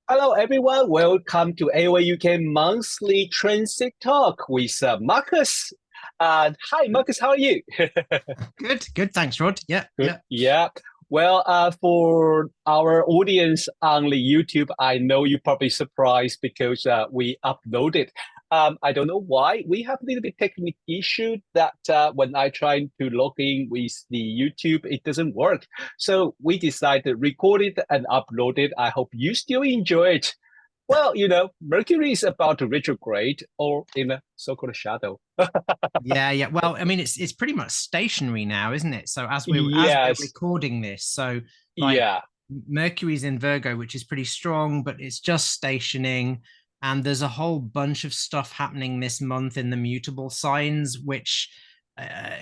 Hello, everyone. Welcome to AOA UK Monthly Transit Talk with Marcus. Hi, Marcus. How are you? Good. Thanks, Rod. Yeah, Good. yeah. Yeah. Well, for our audience on the YouTube, I know you're probably surprised because we uploaded. I don't know why. We have a little bit technical issue that when I try to log in with the YouTube, it doesn't work. So we decided to record it and upload it. I hope you still enjoy it. Well, Mercury is about to retrograde or in a so-called shadow. Yeah. Well, I mean, it's pretty much stationary now, isn't it? So as we're Yes. recording this, so like Yeah. Mercury's in Virgo, which is pretty strong, but it's just stationing. And there's a whole bunch of stuff happening this month in the mutable signs, which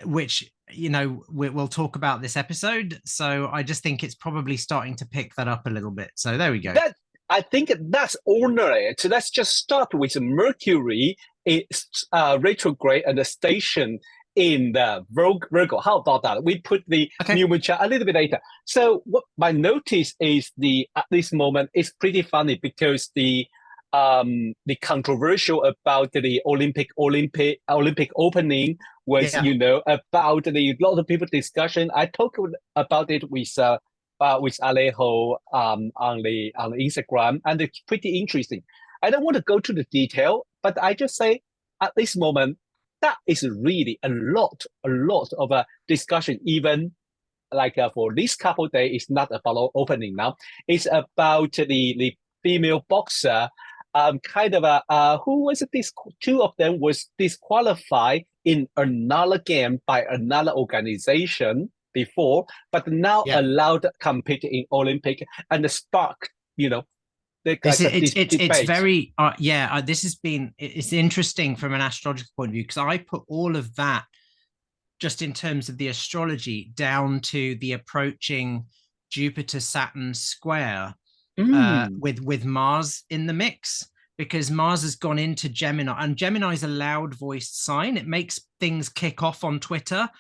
we'll talk about this episode. So I just think it's probably starting to pick that up a little bit. So there we go. That I think that's ordinary. So let's just start with Mercury. It's retrograde and the station in the Virgo. How about that? We put the Okay. Newman chart a little bit later. So what my notice is the at this moment is pretty funny because the controversial about the Olympic opening was Yeah. about the lot of people discussion. I talked about it with Alejo on the Instagram, and it's pretty interesting. I don't want to go to the detail, but I just say at this moment that is really a lot of discussion. Even like for this couple day, it's not about opening now. It's about the female boxer. Kind of a who was it? This two of them was disqualified in another game by another organization before, but now Yeah. allowed to compete in Olympic and spark, the This like is a it's debate. very this has been it's interesting from an astrological point of view because I put all of that just in terms of the astrology down to the approaching Jupiter Saturn square Mm, with Mars in the mix because Mars has gone into Gemini and Gemini is a loud voiced sign. It makes things kick off on Twitter.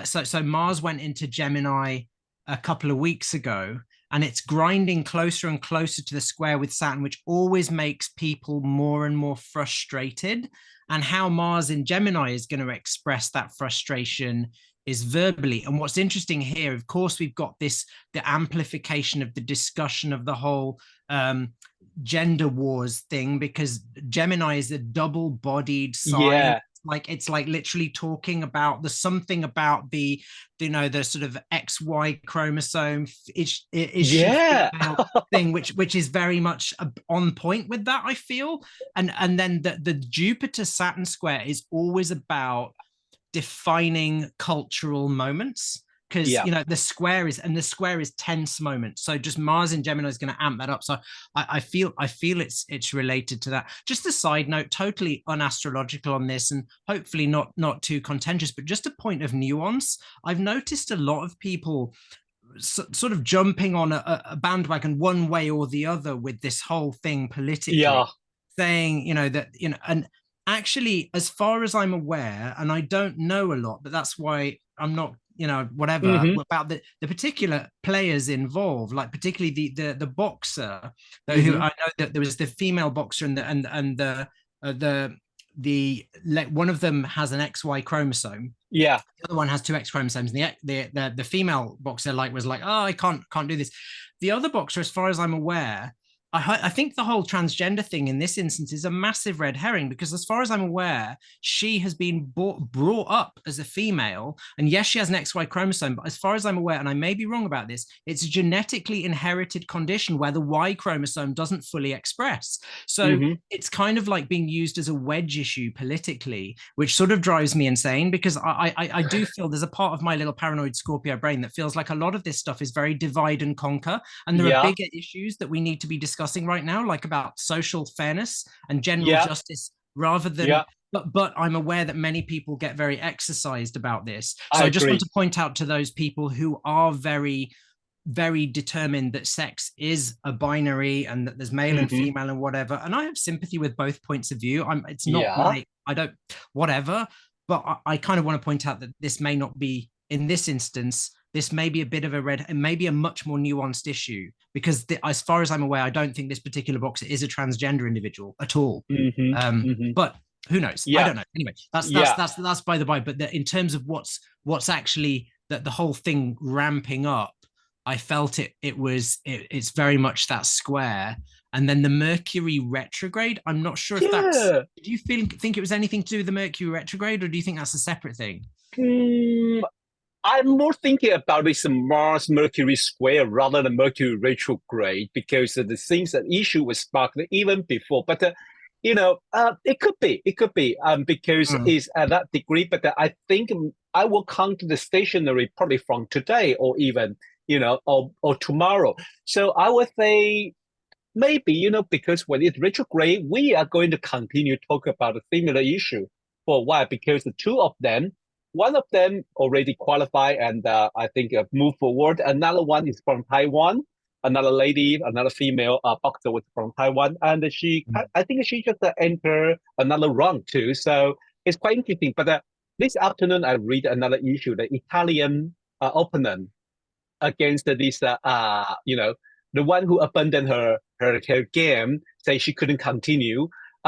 So Mars went into Gemini a couple of weeks ago and it's grinding closer and closer to the square with Saturn, which always makes people more and more frustrated. And how Mars in Gemini is going to express that frustration is verbally. And what's interesting here, of course, we've got the amplification of the discussion of the whole gender wars thing, because Gemini is a double-bodied sign. yeah, It's like literally talking about the something about the sort of XY chromosome. Is she yeah, female thing, which is very much on point with that, I feel. And then the Jupiter Saturn square is always about defining cultural moments, because yeah. the square is tense moments. So just Mars in Gemini is going to amp that up. So I feel it's related to that. Just a side note, totally unastrological on this, and hopefully not too contentious, but just a point of nuance. I've noticed a lot of people sort of jumping on a bandwagon one way or the other with this whole thing politically, Yeah. saying that and actually, as far as I'm aware, and I don't know a lot, but that's why I'm not whatever Mm-hmm. about the particular players involved, like particularly the boxer, who Mm-hmm. I know that there was the female boxer and the one of them has an XY chromosome, Yeah. the other one has two X chromosomes. And the female boxer was like, oh, I can't do this. The other boxer, as far as I'm aware, I think the whole transgender thing in this instance is a massive red herring, because as far as I'm aware, she has been brought up as a female, and yes, she has an XY chromosome, but as far as I'm aware, and I may be wrong about this, it's a genetically inherited condition where the Y chromosome doesn't fully express. So Mm-hmm. it's kind of like being used as a wedge issue politically, which sort of drives me insane, because I do feel there's a part of my little paranoid Scorpio brain that feels like a lot of this stuff is very divide and conquer. And there are Yeah. bigger issues that we need to be discussing right now, like about social fairness and general Yeah. justice, rather than Yeah. but I'm aware that many people get very exercised about this. I So I just want agree. to point out to those people who are very determined that sex is a binary and that there's male and Mm-hmm. female and whatever. And I have sympathy with both points of view. It's not Yeah. my, I don't, whatever. But I kind of want to point out that this may not be, in this instance, this may be a bit of a red, and maybe a much more nuanced issue, because as far as I'm aware, I don't think this particular boxer is a transgender individual at all. But who knows? I don't know. Anyway, that's by the by. But in terms of what's actually that the whole thing ramping up, I felt it's very much that square. And then the Mercury retrograde, I'm not sure if that's, do you think it was anything to do with the Mercury retrograde, or do you think that's a separate thing? I'm more thinking about this Mars Mercury square rather than Mercury retrograde, because the things that issue was sparked even before. But it could be because it's at that degree. But I think I will count the stationary probably from today, or even or tomorrow. So I would say maybe because when it's retrograde, we are going to continue to talk about a similar issue for a while, because the two of them. One of them already qualified and I think moved forward. Another one is from Taiwan. Another lady, another female boxer was from Taiwan, and I think she just entered another round too. So it's quite interesting. But this afternoon, I read another issue: the Italian opponent against this, the one who abandoned her game, say she couldn't continue.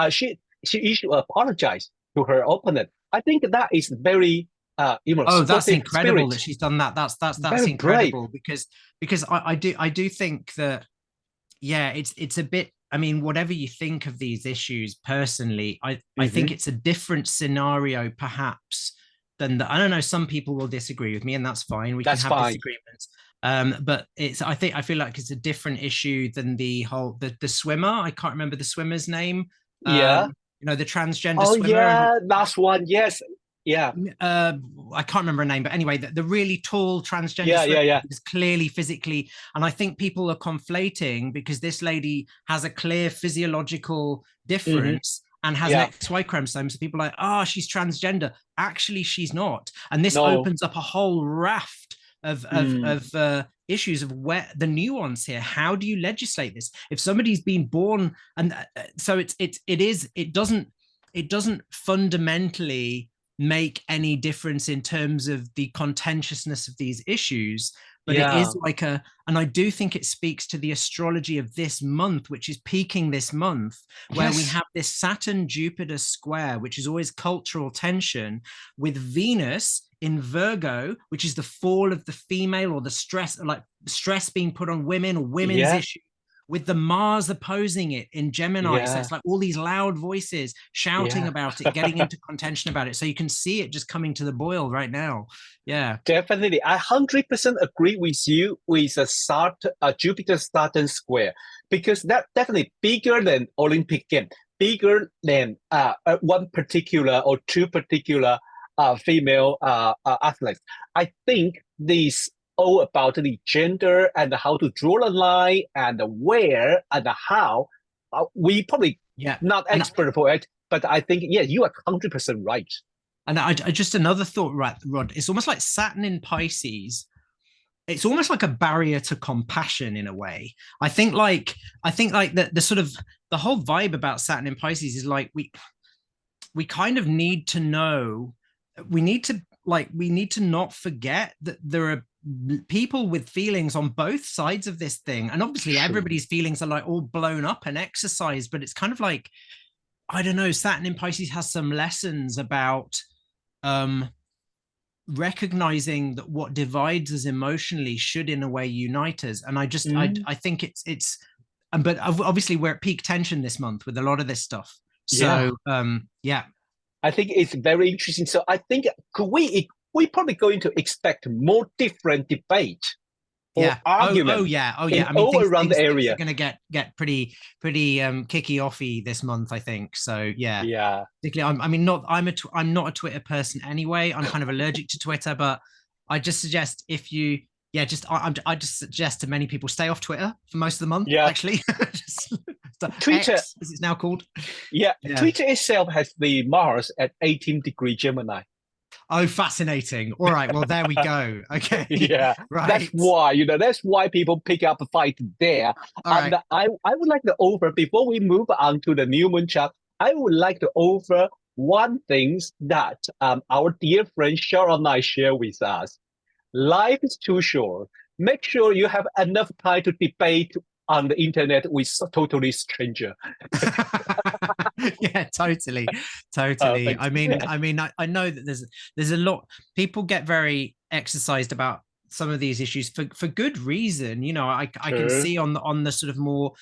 She issued apologize to her opponent. I think that is very that's incredible spirit. that she's done that. That's very incredible, brave. because I do think that it's a bit, I mean, whatever you think of these issues personally, I think it's a different scenario perhaps than I don't know, some people will disagree with me, and that's fine. We can have disagreements. But I feel like it's a different issue than the whole the swimmer. I can't remember the swimmer's name. The transgender swimmer. Yeah, last one. Yes. Yeah. I can't remember her name, but anyway, the really tall transgender swimmer is clearly physically, and I think people are conflating, because this lady has a clear physiological difference and has an XY chromosome. So people are like, she's transgender. Actually, she's not. And this opens up a whole raft of issues of where the nuance here. How do you legislate this if somebody's been born? And so it doesn't fundamentally make any difference in terms of the contentiousness of these issues, but it is like and I do think it speaks to the astrology of this month, which is peaking this month, where we have this Saturn Jupiter square, which is always cultural tension, with Venus in Virgo, which is the fall of the female, or the stress being put on women, or women's issues, with the Mars opposing it in Gemini. So it's like all these loud voices shouting about it, getting into contention about it. So you can see it just coming to the boil right now. Yeah, definitely. I 100% agree with you with a Jupiter Saturn square, because that definitely bigger than Olympic game, bigger than one particular or two particular female athletes. I think this all about the gender and how to draw the line and where and how. We probably not expert for it, but I think you are 100% right. And I just another thought, right, Rod. It's almost like Saturn in Pisces. It's almost like a barrier to compassion in a way. I think like the sort of the whole vibe about Saturn in Pisces is like we kind of need to know. We need to not forget that there are people with feelings on both sides of this thing, and obviously everybody's feelings are like all blown up and exercised, but it's kind of like, I don't know, Saturn in Pisces has some lessons about recognizing that what divides us emotionally should in a way unite us. And I think it's but obviously we're at peak tension this month with a lot of this stuff, so I think it's very interesting. So I think we probably going to expect more different debate or argument. I mean, all around the area. Things are going to get pretty kicky offy this month, I think. So yeah. Particularly, I'm not a Twitter person anyway. I'm kind of allergic to Twitter, but I just suggest if you I just suggest to many people stay off Twitter for most of the month. Actually, Twitter, X, as it's now called. Twitter itself has the Mars at 18° Gemini. Oh, fascinating. All right, well, there we go. Okay. Right. That's why people pick up a fight there. And I would like to offer, before we move on to the new moon chart, I would like to offer one thing that our dear friend Cheryl and I share with us. life is too short. Make sure you have enough time to debate on the internet with a totally stranger. Yeah, totally. Thanks. I know that there's a lot, people get very exercised about some of these issues for good reason. You know, I can Sure. see on the sort of more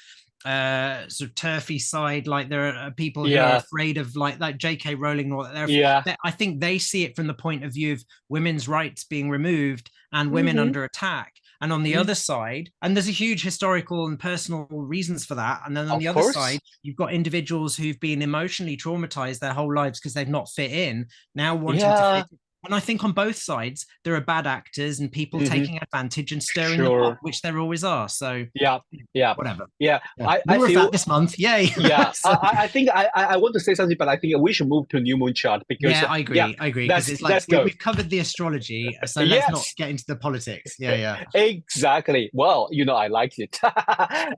sort of turfy side, like there are people who are Yeah. afraid of like J.K. Rowling, or Yeah. I think they see it from the point of view of women's rights being removed and women Mm-hmm. under attack. And on the other side, and there's a huge historical and personal reasons for that. And then on Of the other course. side, you've got individuals who've been emotionally traumatized their whole lives because they've not fit in, now wanting to Yeah. fit in. And I think on both sides, there are bad actors and people Mm-hmm. taking advantage and stirring the pot, Sure. which there always are. So Yeah. Yeah. whatever. Yeah. Yeah. I More of that feel this month. Yay. yeah. So, I think I want to say something, but I think we should move to new moon chart because yeah, yeah, I agree. Because it's like let's go. we've covered the astrology. So let's not Yes. get into the politics. Yeah. Exactly. Well, I liked it.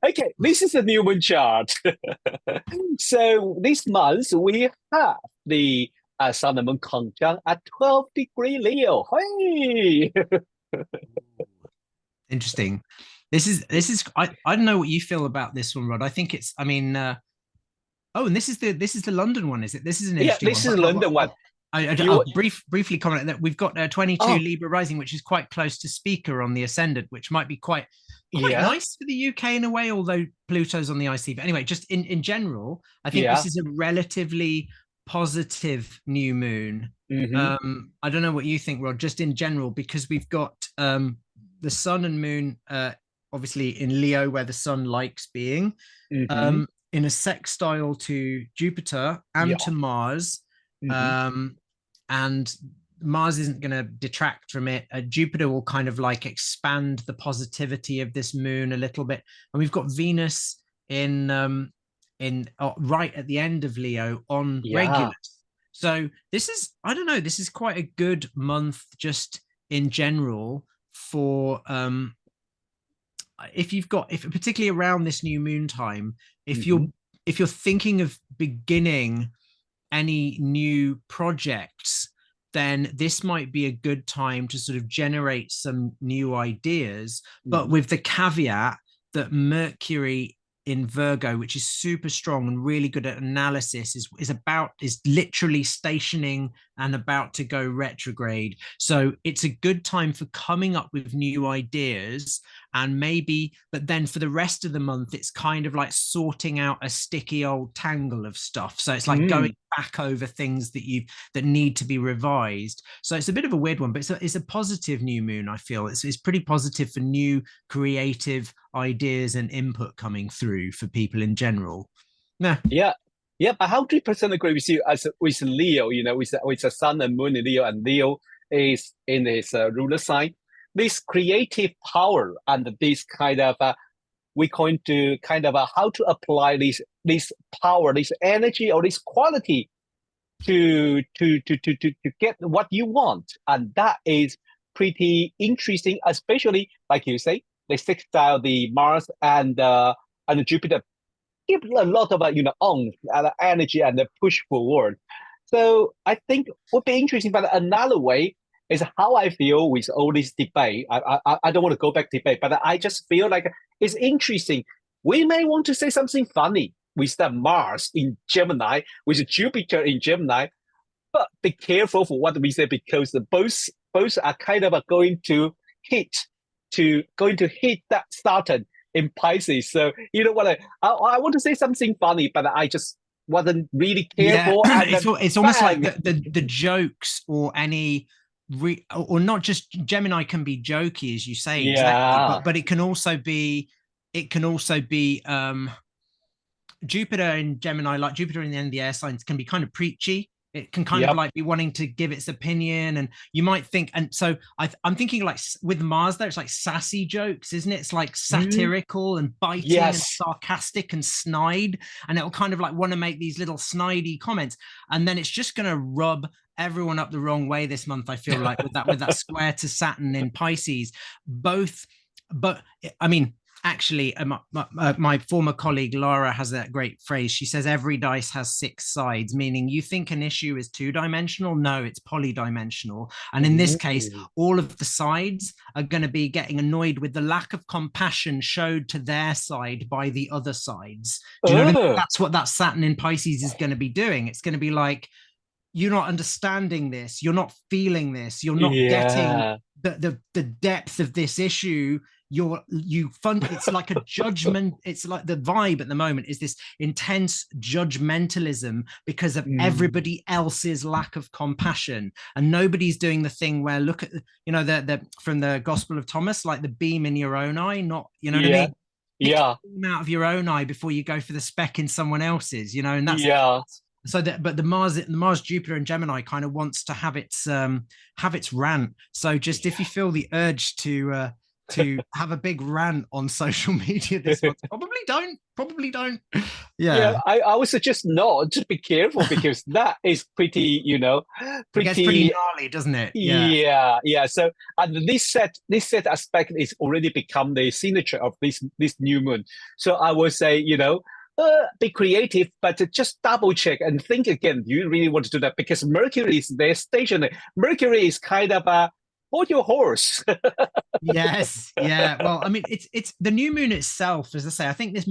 Okay, this is the new moon chart. So this month we have the Sun and Moon conjunct at 12-degree Leo. Hey! Interesting. This is I don't know what you feel about this one, Rod. I think it's oh, and this is the London one, is it? This is an Yeah, interesting one. this is the London one. I'll You briefly comment that we've got 22 oh Libra rising, which is quite close to Speaker on the ascendant, which might be quite yeah, nice for the UK in a way, although Pluto's on the IC. But anyway, just in general, I think this yeah. is a relatively positive new moon. Mm-hmm, I don't know what you think, Rod, just in general, because we've got the sun and moon obviously in Leo, where the sun likes being, mm-hmm. in a sextile to Jupiter and Yeah. to Mars. Mm-hmm. Um, and Mars isn't going to detract from it. Jupiter will kind of like expand the positivity of this moon a little bit. And we've got Venus in right at the end of Leo on Yeah. Regulus. So this is, I don't know, this is quite a good month just in general for if particularly around this new moon time, if Mm-hmm. you're thinking of beginning any new projects, then this might be a good time to sort of generate some new ideas, but Mm-hmm. with the caveat that Mercury in Virgo, which is super strong and really good at analysis, is literally stationing and about to go retrograde. So it's a good time for coming up with new ideas, and maybe, but then for the rest of the month, it's kind of like sorting out a sticky old tangle of stuff. So it's like going back over things that need to be revised. So it's a bit of a weird one, but it's a positive new moon. I feel it's pretty positive for new creative ideas and input coming through for people in general. Yeah. Yeah. Yep, 100% agree with you. As with Leo, with the Sun and Moon in Leo, and Leo is in his ruler sign. This creative power and this kind of we're going to kind of how to apply this power, this energy, or this quality to get what you want, and that is pretty interesting. Especially like you say, the sextile, the Mars and Jupiter give a lot of oomph and energy and push forward. So I think would be interesting. But another way is how I feel with all this debate. I don't want to go back to debate, but I just feel like it's interesting. We may want to say something funny with the Mars in Gemini, with Jupiter in Gemini, but be careful for what we say because both are kind of hit going to hit that Saturn in Pisces. So you know what? I want to say something funny, but I just wasn't really Yeah, careful, and then it's almost like bang. the jokes or any or not just Gemini can be jokey, as you say, exactly, Yeah. but it can also be Jupiter in Gemini, like Jupiter in the end of the air signs, can be kind of preachy. It can kind of Yep. like be wanting to give its opinion, and you might think. And so I'm thinking like with Mars, there it's like sassy jokes, isn't it? It's like satirical and biting and Yes. sarcastic and snide, and it'll kind of like want to make these little snidey comments, and then it's just going to rub everyone up the wrong way this month. I feel like with that square to Saturn in Pisces, both. But I mean, Actually, my former colleague Laura has that great phrase. She says every dice has six sides, meaning you think an issue is two-dimensional. No, it's polydimensional. And in this case, Ooh. all of the sides are going to be getting annoyed with the lack of compassion showed to their side by the other sides. Do you know what I mean? Oh, That's what that Saturn in Pisces is going to be doing. It's going to be like, you're not understanding this, you're not feeling this, you're not getting yeah. the depth of this issue. It's like a judgment. It's like the vibe at the moment is this intense judgmentalism because of Mm. everybody else's lack of compassion, and nobody's doing the thing where, look at, the from the Gospel of Thomas, like the beam in your own eye, not, you know what I Yeah. mean, pick Yeah. the beam out of your own eye before you go for the speck in someone else's, and that's Yeah. so that. But the Mars Jupiter and Gemini kind of wants to have its rant. So just, if you feel the urge to have a big rant on social media this month, probably don't. Yeah, Yeah, I would suggest not. Just be careful because that is pretty, it gets pretty pretty. gnarly, doesn't it? Yeah. Yeah, yeah. So this set aspect is already become the signature of this new moon. So I would say, be creative, but just double check and think again. Do you really want to do that? Because Mercury is there stationary. Mercury is kind of a hold your horse. Yes, yeah. Well, I mean, it's the new moon itself, as I say. I think this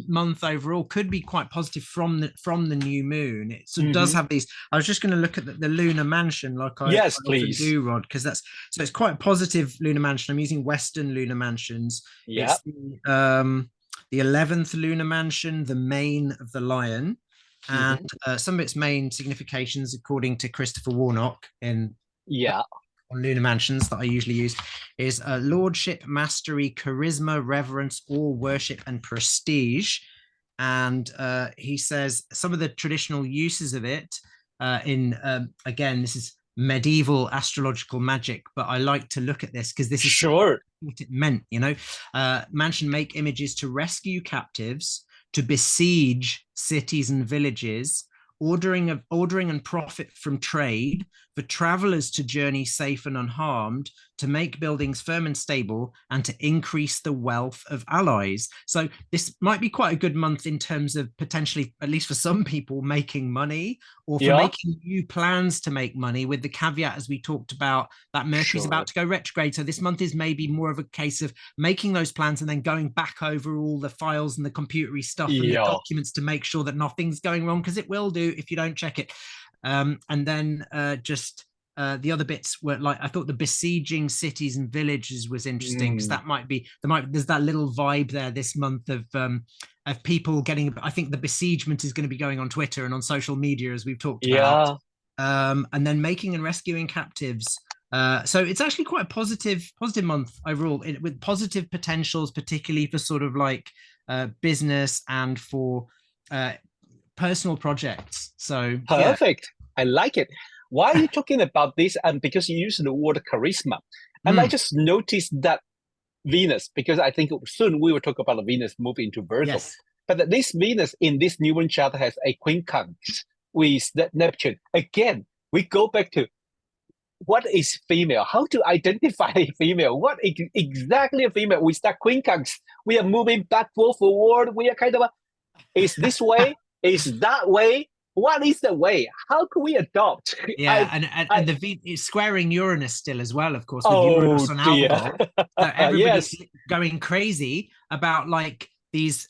month overall could be quite positive from the new moon. It sort of does Mhm. have these. I was just going to look at the lunar mansion, like I Yes, often please. do, Rod, because it's quite a positive lunar mansion. I'm using Western lunar mansions. Yeah. It's the 11th lunar mansion, the mane of the lion, and Mhm. some of its main significations, according to Christopher Warnock in Yeah. on lunar mansions that I usually use, is lordship, mastery, charisma, reverence, awe, worship, and prestige. And he says some of the traditional uses of it in again, this is medieval astrological magic, but I like to look at this because this is Sure. what it meant. Mansion make images to rescue captives, to besiege cities and villages, ordering and profit from trade, for travelers to journey safe and unharmed, to make buildings firm and stable, and to increase the wealth of allies. So this might be quite a good month in terms of potentially, at least for some people, making money, or for Yeah. making new plans to make money, with the caveat, as we talked about, that Mercury's Sure. about to go retrograde. So this month is maybe more of a case of making those plans and then going back over all the files and the computery stuff and the Yeah. documents to make sure that nothing's going wrong, because it will do if you don't check it. And then just the other bits were, like, I thought the besieging cities and villages was interesting, because Mm. that might be there's that little vibe there this month of people getting. I think the besiegement is going to be going on Twitter and on social media, as we've talked about. Yeah. And then making and rescuing captives. So it's actually quite a positive month overall, with positive potentials, particularly for sort of like business and for uh, personal projects. So yeah. Perfect. I like it. Why are you talking about this? And because you use the word charisma. And I Mm, just noticed that Venus, because I think soon we will talk about Venus moving into Virgo. yes. But this Venus in this new moon chart has a quincunx with that Neptune. Again, we go back to what is female? How to identify a female? What exactly a female? With that quincunx, we are moving backward, forward. We are kind of is this way? Is that way? What is the way? How can we adopt? Yeah, I, and I, it's squaring Uranus still as well, of course, with oh Uranus on dear. Algol. So everybody's Yes. going crazy about like these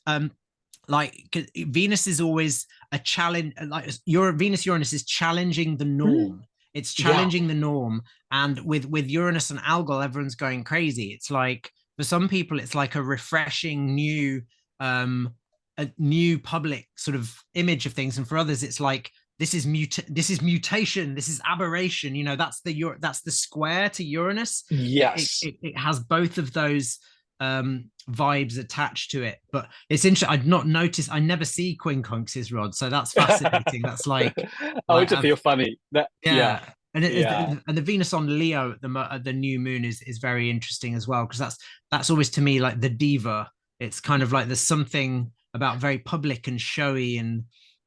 like Venus is always a challenge. Like your Venus Uranus is challenging the Mm. norm. It's Yeah. challenging the norm, and with Uranus and Algol, everyone's going crazy. It's like, for some people, it's like a refreshing um a new public sort of image of things, and for others, it's like, this is mutation, this is aberration. That's the square to Uranus. Yes. It has both of those vibes attached to it. But it's interesting, I'd not noticed, I never see quincunxes, Rod, so that's fascinating. That's Oh, like it's a I've feel funny. That yeah, yeah. And yeah. and the Venus on Leo at the new moon is very interesting as well, because that's always, to me, like the diva. It's kind of like there's something about very public and showy, and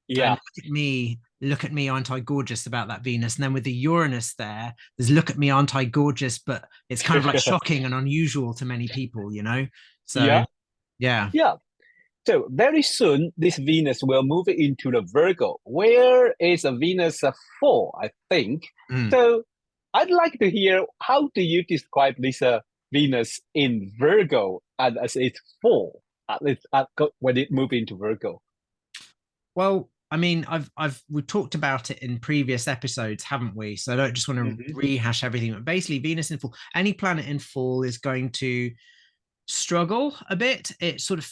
Yeah. look at me, aren't I gorgeous, about that Venus. And then with the Uranus there's look at me, aren't I gorgeous, but it's kind of like shocking and unusual to many people. So Yeah. Yeah. Yeah. So very soon, this Venus will move into the Virgo, where is a Venus 4, I think. Mm. So I'd like to hear, how do you describe this Venus in Virgo and as it's 4, when it moves into Virgo? Well, I mean, we've talked about it in previous episodes, haven't we? So I don't just want to Hmm. rehash everything. But basically, Venus in fall, any planet in fall is going to struggle a bit. It sort of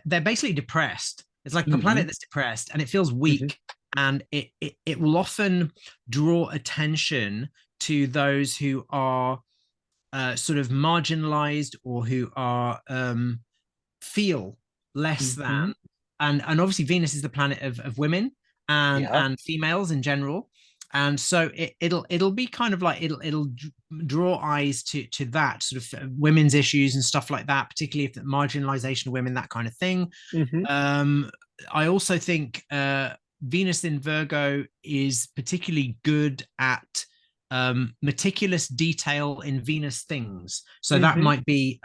they're basically depressed. It's like a planet Hmm. that's depressed and it feels Hmm. weak, and it will often draw attention to those who are sort of marginalized, or who are feel less Hmm. than. And obviously Venus is the planet of women Yeah. and females in general, and so it'll be kind of like it'll draw eyes to that sort of women's issues and stuff like that, particularly if the marginalization of women, that kind of thing. Hmm. um I also think Venus in Virgo is particularly good at meticulous detail in Venus things. So that Hmm. might be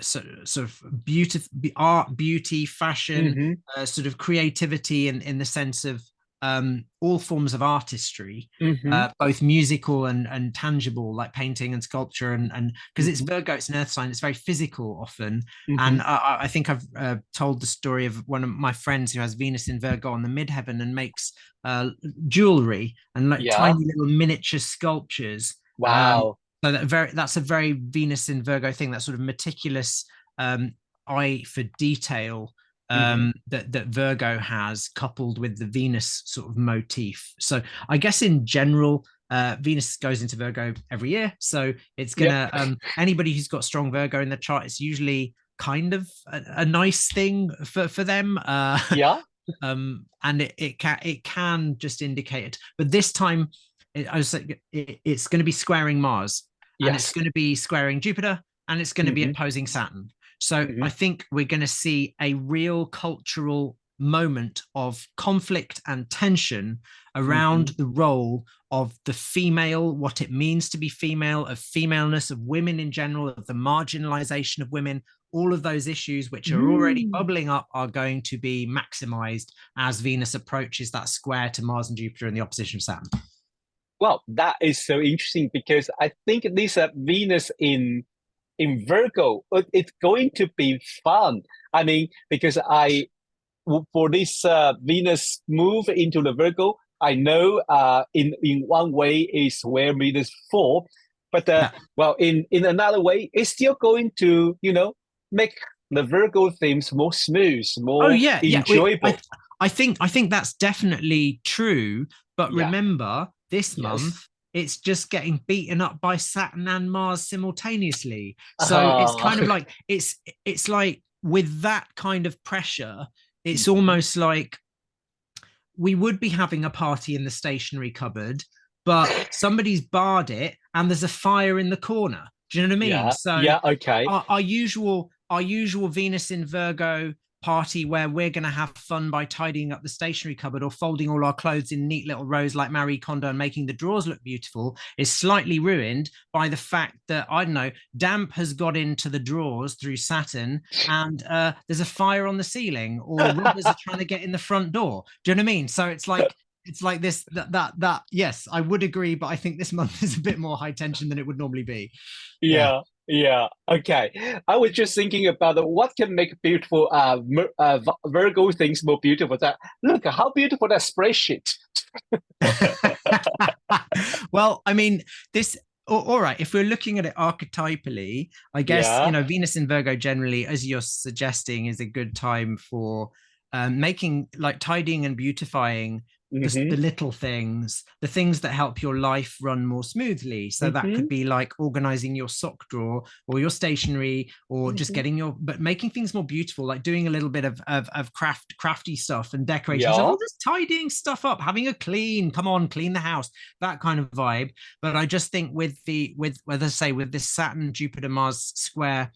sort of beauty, art, beauty, fashion, Hmm. sort of creativity in the sense of all forms of artistry, Hmm. both musical and tangible, like painting and sculpture, and because it's Hmm. Virgo, it's an earth sign, it's very physical often. Hmm. And I think I've told the story of one of my friends who has Venus in Virgo on the midheaven and makes jewelry and like Yeah. tiny little miniature sculptures. Wow. So that's a very Venus in Virgo thing, that sort of meticulous eye for detail Hmm. that Virgo has, coupled with the Venus sort of motif. So I guess in general, Venus goes into Virgo every year, so it's Yep. gonna anybody who's got strong Virgo in the chart, it's usually kind of a nice thing for them. Yeah. And it can just indicate it. But this time, I was like, it's going to be squaring Mars, and it's Yes. going to be squaring Jupiter, and it's going to be Hmm. opposing Saturn. So Hmm. I think we're going to see a real cultural moment of conflict and tension around Hmm. the role of the female, what it means to be female, of femaleness, of women in general, of the marginalization of women. All of those issues which are already Mm. bubbling up are going to be maximized as Venus approaches that square to Mars and Jupiter in the opposition of Saturn. Well, that is so interesting because I think this Venus in Virgo, it's going to be fun. I mean, because for this Venus move into the Virgo, I know in one way is where Venus fall, but Yeah. well, in another way, it's still going to make the Virgo themes more smooth, Oh more yeah, yeah. enjoyable. I think that's definitely true. But Yeah. remember, this Yes. month it's just getting beaten up by Saturn and Mars simultaneously. So it's Ah. kind of like it's like with that kind of pressure, it's almost like we would be having a party in the stationery cupboard, but somebody's barred it and there's a fire in the corner. Do you know what I mean? Yeah. So Yeah. Okay. our usual Venus in Virgo party where we're going to have fun by tidying up the stationery cupboard or folding all our clothes in neat little rows like Marie Kondo and making the drawers look beautiful is slightly ruined by the fact that, I don't know, damp has got into the drawers through Saturn, and there's a fire on the ceiling, or robbers are trying to get in the front door. Do you know what I mean? So it's like this that yes, I would agree, but I think this month is a bit more high tension than it would normally be. Yeah. Yeah, yeah. Okay. I was just thinking about what can make beautiful Virgo things more beautiful. That look how beautiful that spreadsheet. Well, I mean, this all right. If we're looking at it archetypally, I guess Yeah. Venus in Virgo generally, as you're suggesting, is a good time for making, like, tidying and beautifying the Mm-hmm. little things, the things that help your life run more smoothly. So that Mm-hmm. could be like organizing your sock drawer or your stationery, or just Mm-hmm. getting but making things more beautiful, like doing a little bit of crafty stuff and decorating stuff, Yeah. or just tidying stuff up, having a clean, come on, clean the house, that kind of vibe. But I just think with say with this Saturn Jupiter Mars square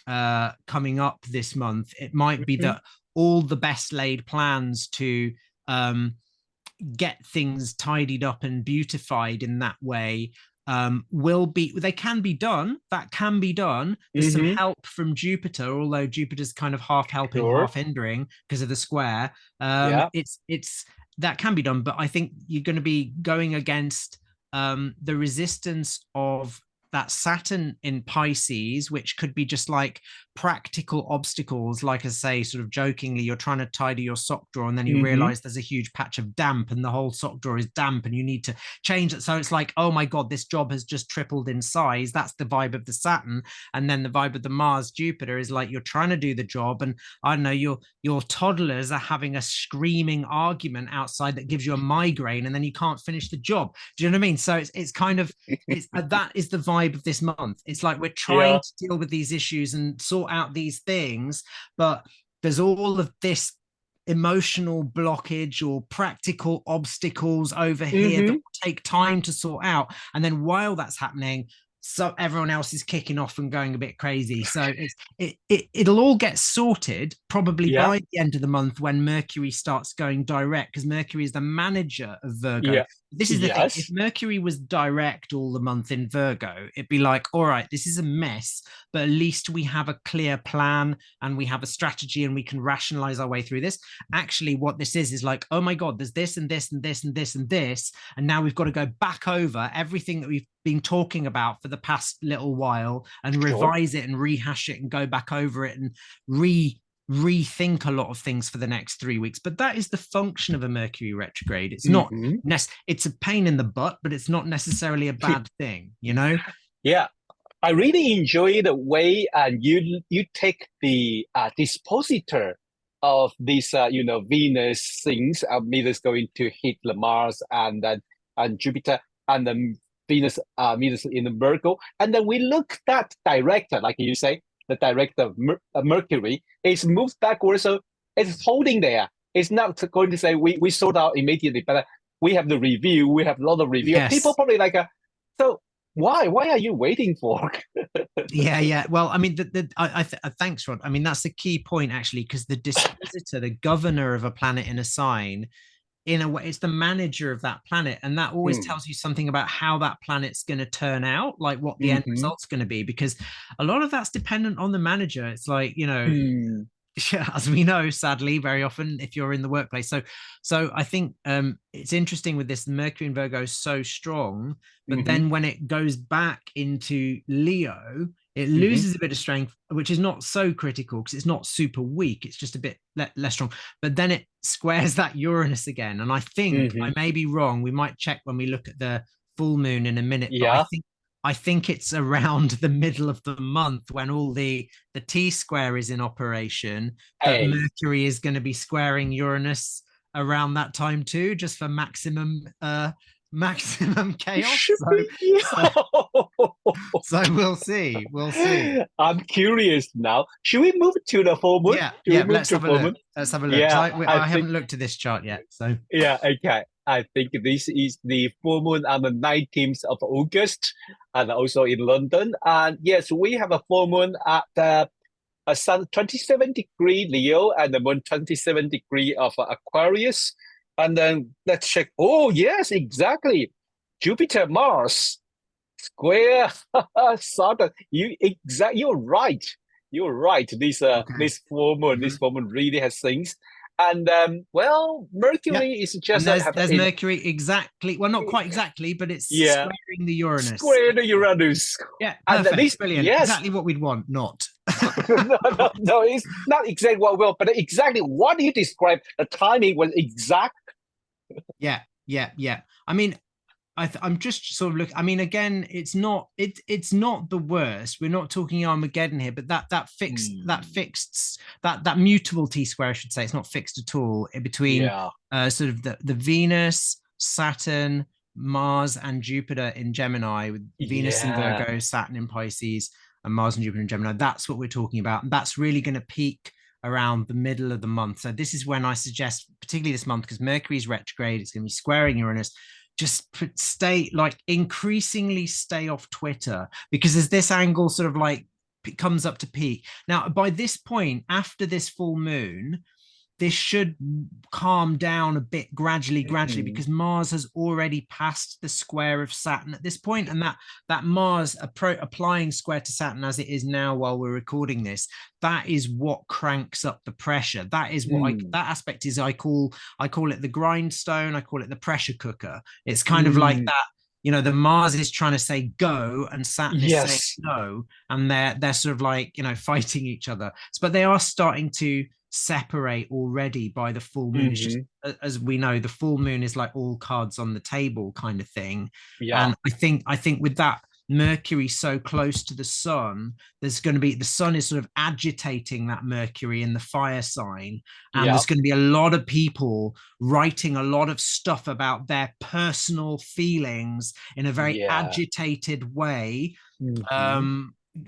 coming up this month, it might be Mm-hmm. that all the best laid plans to um get things tidied up and beautified in that way they can be done. That can be done. There's some help from Jupiter, although Jupiter's kind of half helping, half hindering because of the square. It's that can be done, but I think you're going to be going against the resistance of that Saturn in Pisces, which could be just like practical obstacles, like I say, sort of jokingly, you're trying to tidy your sock drawer and then you realize there's a huge patch of damp and the whole sock drawer is damp and you need to change it. So it's like, oh my God, this job has just tripled in size. That's the vibe of the Saturn. And then the vibe of the Mars Jupiter is like, you're trying to do the job. And I don't know, your toddlers are having a screaming argument outside that gives you a migraine and then you can't finish the job. Do you know what I mean? So it's kind of, that is the vibe of this month. It's like we're trying to deal with these issues and sort out these things, but there's all of this emotional blockage or practical obstacles over here that will take time to sort out. And then while that's happening, so everyone else is kicking off and going a bit crazy. So it'll all get sorted probably by the end of the month when Mercury starts going direct, because Mercury is the manager of Virgo. This is the thing. If Mercury was direct all the month in Virgo, it'd be like, all right, this is a mess, but at least we have a clear plan and we have a strategy and we can rationalize our way through this. Actually, what this is like, oh my God, there's this and this and this and this and this. And now we've got to go back over everything that we've been talking about for the past little while and revise it and rehash it and go back over it and rethink a lot of things for the next 3 weeks. But that is the function of a Mercury retrograde. It's not it's a pain in the butt, but it's not necessarily a bad thing, you know? Yeah. I really enjoy the way you take the dispositor of these Venus things. Venus going to hit the Mars and Jupiter, and then Venus in the Virgo, and then we look that director, like you say, the director of Mercury is moved backwards, so it's holding there. It's not going to say we sort out immediately, but we have the review. We have a lot of review. Yes. People probably like, so why are you waiting for? Yeah. Well, I mean, thanks, Rod. I mean, that's the key point actually, because the dispositor, the governor of a planet in a sign, in a way, it's the manager of that planet, and that always tells you something about how that planet's going to turn out, like what the end result's going to be, because a lot of that's dependent on the manager. It's like, as we know, sadly, very often if you're in the workplace. So I think it's interesting with this Mercury in Virgo is so strong, but then when it goes back into Leo, it loses a bit of strength, which is not so critical because it's not super weak. It's just a bit less strong. But then it squares that Uranus again. And I think I may be wrong. We might check when we look at the full moon in a minute. Yeah. But I think it's around the middle of the month when all the T-square is in operation that Mercury is going to be squaring Uranus around that time too, just for maximum chaos. So we'll see. I'm curious now. Should we move to the full moon? Let's have a look. Yeah, I haven't looked at this chart yet. So okay. I think this is the full moon on the 19th of August, and also in London. And yes, we have a full moon at the sun 27-degree Leo and the moon 27-degree of Aquarius. And then let's check. Oh, yes, exactly. Jupiter, Mars, square Saturn. You're right. You're right. This full moon really has things. And Mercury is just there's Mercury exactly. Well, not quite exactly, but it's squaring the Uranus. Square the Uranus. Yeah, perfect. Brilliant. Yes. Exactly what we'd want. Not. no, it's not exactly what we want, but exactly what you described. The timing was exact. Yeah. I mean, I'm just sort of looking. I mean, again, it's not the worst. We're not talking Armageddon here, but that mutable T-square, I should say, it's not fixed at all between sort of the Venus, Saturn, Mars, and Jupiter in Gemini, with Venus in Virgo, Saturn in Pisces, and Mars and Jupiter in Gemini. That's what we're talking about, and that's really going to peak around the middle of the month. So this is when I suggest, particularly this month, because Mercury is retrograde, it's going to be squaring Uranus. Just increasingly stay off Twitter, because as this angle sort of like comes up to peak. Now, by this point, after this full moon, this should calm down a bit gradually, because Mars has already passed the square of Saturn at this point, and that Mars applying square to Saturn as it is now while we're recording this, that is what cranks up the pressure. That is what that aspect is. I call it the grindstone. I call it the pressure cooker. It's kind of like that. You know, the Mars is trying to say go, and Saturn is saying no, and they're sort of like, you know, fighting each other. But they are starting to separate already by the full moon. It's just, as we know, the full moon is like all cards on the table kind of thing. And I think with that Mercury so close to the sun, there's going to be, the sun is sort of agitating that Mercury in the fire sign, and there's going to be a lot of people writing a lot of stuff about their personal feelings in a very agitated way,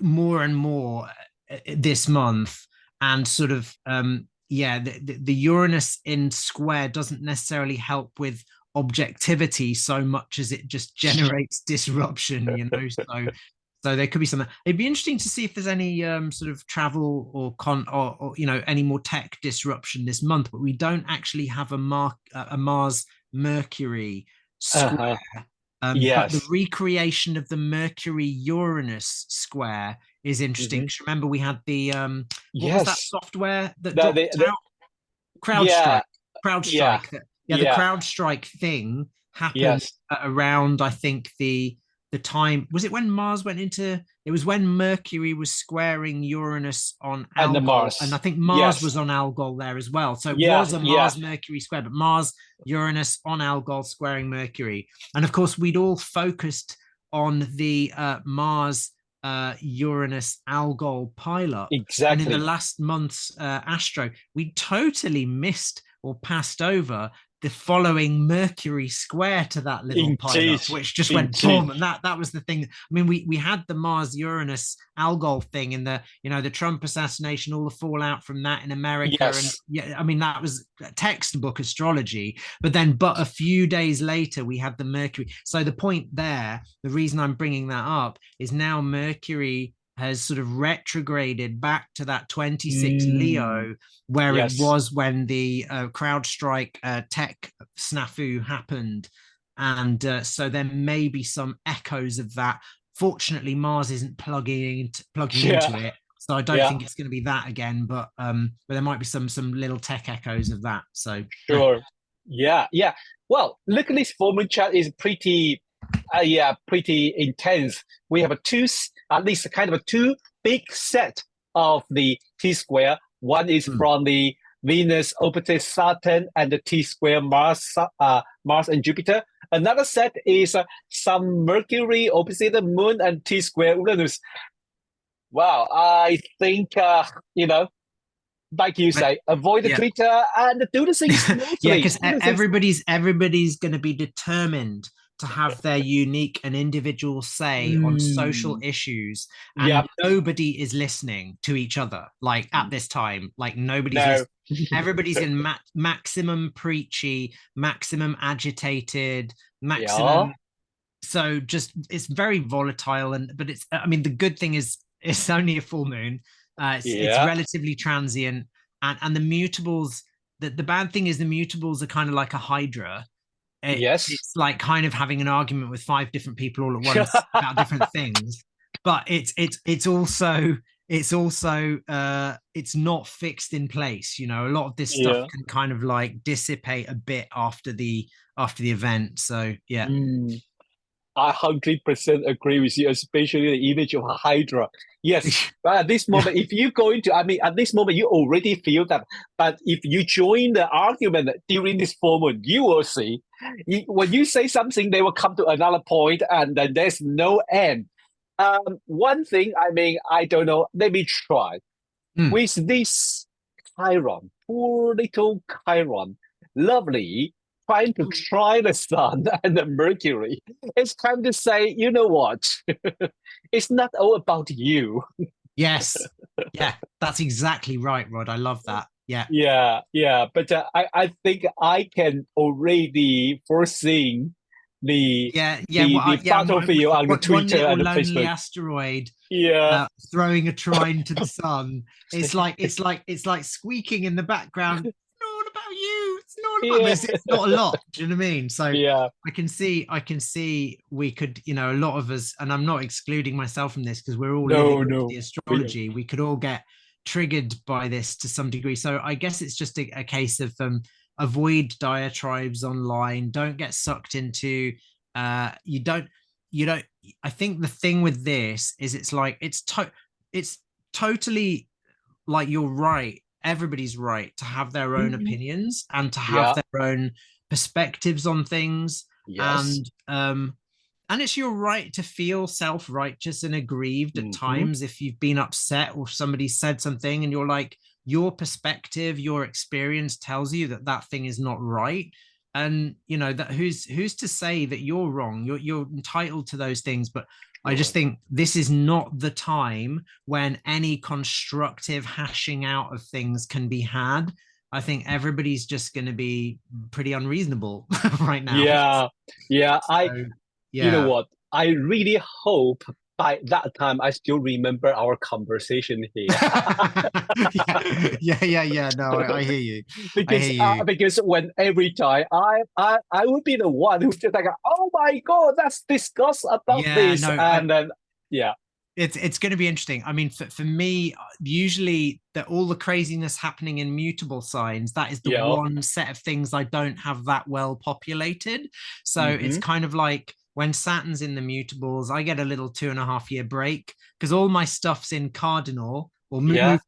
more and more this month. And sort of the Uranus in square doesn't necessarily help with objectivity so much as it just generates disruption, you know. So there could be something. It'd be interesting to see if there's any sort of travel or you know, any more tech disruption this month. But we don't actually have a Mars Mercury square. But the recreation of the Mercury Uranus square is interesting. Remember, we had the what was that software that dropped out? CrowdStrike. The CrowdStrike thing happened around, I think, the time, was it when Mars went into, it was when Mercury was squaring Uranus on Algol, and I think Mars was on Algol there as well. So it was a Mars Mercury square, but Mars Uranus on Algol squaring Mercury. And of course, we'd all focused on the Mars Uranus Algol pileup. And in the last month's astro, we totally missed or passed over the following Mercury square to that little pileup, which just went boom. And that was the thing. I mean, we had the Mars Uranus Algol thing in the, you know, the Trump assassination, all the fallout from that in America. And I mean, that was textbook astrology. But a few days later, we had the Mercury. So the point there, the reason I'm bringing that up is now Mercury has sort of retrograded back to that 26 Leo, where it was when the CrowdStrike tech snafu happened. And so there may be some echoes of that. Fortunately, Mars isn't plugging into it, so I don't think it's going to be that again. But there might be some little tech echoes of that. So Well, look at this full chat is pretty intense. We have at least kind of a two big set of the T-square. One is from the Venus opposite Saturn and the T-square Mars and Jupiter. Another set is some Mercury opposite the Moon and T-square Uranus. Wow, I think you know, like you say, avoid the Twitter and do the things smoothly. Because everybody's going to be determined to have their unique and individual say on social issues, and nobody is listening to each other, like at this time. Like nobody's everybody's in maximum preachy, maximum agitated, maximum so just, it's very volatile. But it's, I mean, the good thing is it's only a full moon. It's relatively transient, and the mutables, the bad thing is the mutables are kind of like a hydra. It's like kind of having an argument with 5 different people all at once about different things. But it's also it's not fixed in place. You know, a lot of this stuff can kind of like dissipate a bit after the event. So I 100% agree with you, especially the image of a hydra. Yes, but at this moment, if you go into, I mean, at this moment, you already feel that. But if you join the argument during this full moon, you will see. When you say something, they will come to another point, and then there's no end. One thing, I mean, I don't know. Let me try. With this Chiron, poor little Chiron, lovely, trying to try the sun and the Mercury. It's time to say, you know what? It's not all about you. Yes. Yeah, that's exactly right, Rod. I love that. Yeah. But I think I can already foresee the battlefield on the Twitter and the Facebook. Asteroid throwing a trine to the sun. It's like squeaking in the background. not a lot. Yeah. It's not a lot. Do you know what I mean? So Yeah. I can see we could, you know, a lot of us, and I'm not excluding myself from this because we're all No, living no. the astrology. We could all get triggered by this to some degree. So I guess it's just a case of avoid diatribes online. Don't get sucked into you don't I think the thing with this is it's like it's totally like you're right. Everybody's right to have their own opinions and to have Yeah. their own perspectives on things. Yes. And it's your right to feel self-righteous and aggrieved at Mm-hmm. times if you've been upset or somebody said something and you're like, your perspective, your experience tells you that that thing is not right. And you know that who's to say that you're wrong? You're entitled to those things, but I just think this is not the time when any constructive hashing out of things can be had. I think everybody's just going to be pretty unreasonable right now. Yeah. Yeah. So, You know yeah. what? I really hope by that time I still remember our conversation here. Yeah. No, I hear you. I hear you. Because when every time I would be the one who's just like, oh my God, let's discuss about Yeah, this. no, And then yeah. it's going to be interesting. I mean, for me, usually that all the craziness happening in mutable signs, that is the Yeah. one set of things I don't have that well populated. So it's kind of like when Saturn's in the mutables, I get a little 2.5 year break because all my stuff's in cardinal or Yeah.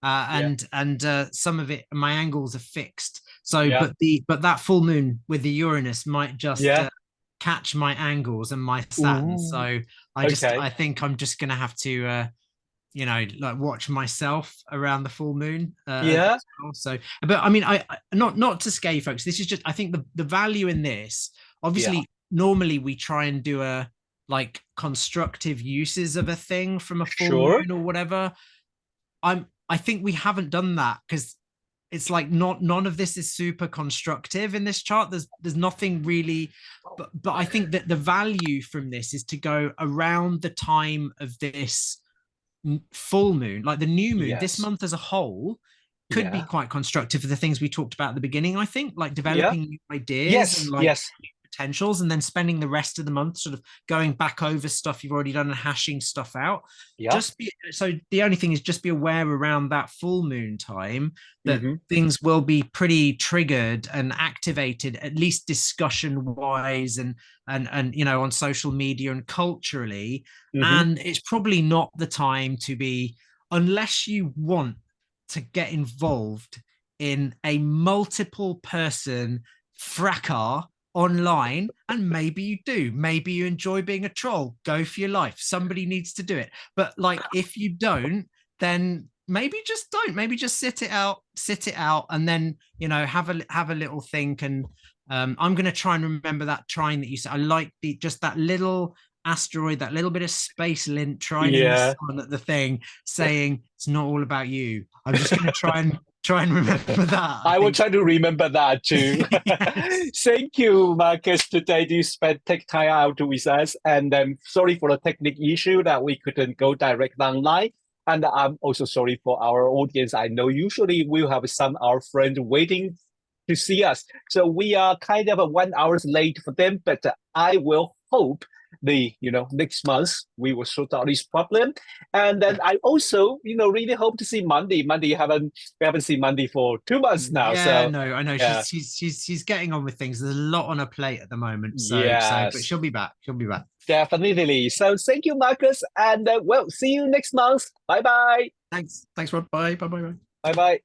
and some of it, my angles are fixed. So, Yeah. but that full moon with the Uranus might just Yeah. catch my angles and my Saturn. Ooh. So Okay. I think I'm just gonna have to you know, like watch myself around the full moon Yeah. as well. So but I mean I not to scare you folks, this is just I think the value in this, obviously Yeah. normally we try and do a like constructive uses of a thing from a full Sure. moon or whatever. I think we haven't done that because it's like none of this is super constructive in this chart. There's nothing really, but I think that the value from this is to go around the time of this full moon, like the new moon. This Yes. month as a whole could be Yeah. quite constructive for the things we talked about at the beginning. I think like Yeah. developing new ideas and Yes. like Yes. potentials, and then spending the rest of the month sort of going back over stuff you've already done and hashing stuff out. Yeah. Just be so the only thing is just be aware around that full moon time that Mm-hmm. things will be pretty triggered and activated, at least discussion wise and you know on social media and culturally. Mm-hmm. And it's probably not the time to be, unless you want to get involved in a multiple person fracas online, and maybe you do, maybe you enjoy being a troll, go for your life, somebody needs to do it. But like if you don't, then maybe just don't, maybe just sit it out, and then you know have a little think. And I'm going to try and remember that trine that you said. I like the just that little asteroid, that little bit of space lint trine in the sun at the thing saying it's not all about you. I'm just going to try and remember that. I will try to remember that too. Yes. Thank you, Marcus. Today you take time out with us, and sorry for the technical issue that we couldn't go direct online. And I'm also sorry for our audience. I know usually we'll have some our friends waiting to see us, so we are kind of 1 hour late for them. But I will hope next month we will sort out this problem. And then I also really hope to see Mandy. We haven't seen Mandy for 2 months now. Yeah, So no, I know yeah. she's getting on with things. There's a lot on her plate at the moment. So Yes. but she'll be back. Definitely. So thank you, Marcus, and well, see you next month. Bye bye. Thanks, Rod. Bye. Bye bye.